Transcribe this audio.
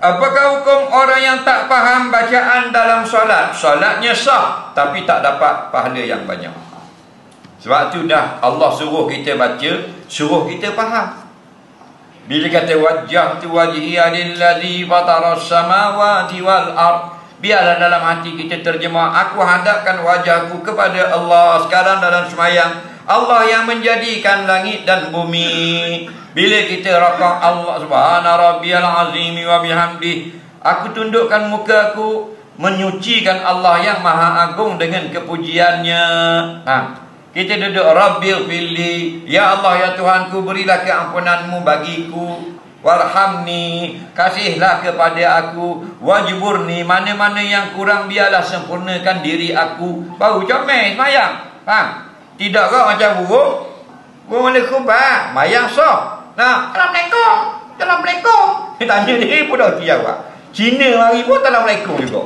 Apakah hukum orang yang tak faham bacaan dalam solat? Solatnya sah, tapi tak dapat pahala yang banyak. Sebab tu dah Allah suruh kita baca, suruh kita faham. Bila kata wajjahtu wajhiya lillazi fataras samawati wal ard, biarlah dalam hati kita terjemah, aku hadapkan wajahku kepada Allah sekarang dalam semayang, Allah yang menjadikan langit dan bumi. Bila kita rakaat, Allah subhana rabbiyal azim wa bihamdih, aku tundukkan muka aku menyucikan Allah yang maha agung dengan kepujiannya. Kita duduk rabbil fili, ya Allah ya Tuhanku, berilah keampunanmu bagiku, warhamni, kasihlah kepada aku, wajburni, mana-mana yang kurang biarlah sempurnakan diri aku. Baru comel semayang. Faham? Tidak kau macam buruk. Waalaikumsalam, mayang sah. Assalamualaikum. Assalamualaikum. Dia tanya dia pun dah jawab. Cina mari pun Assalamualaikum juga.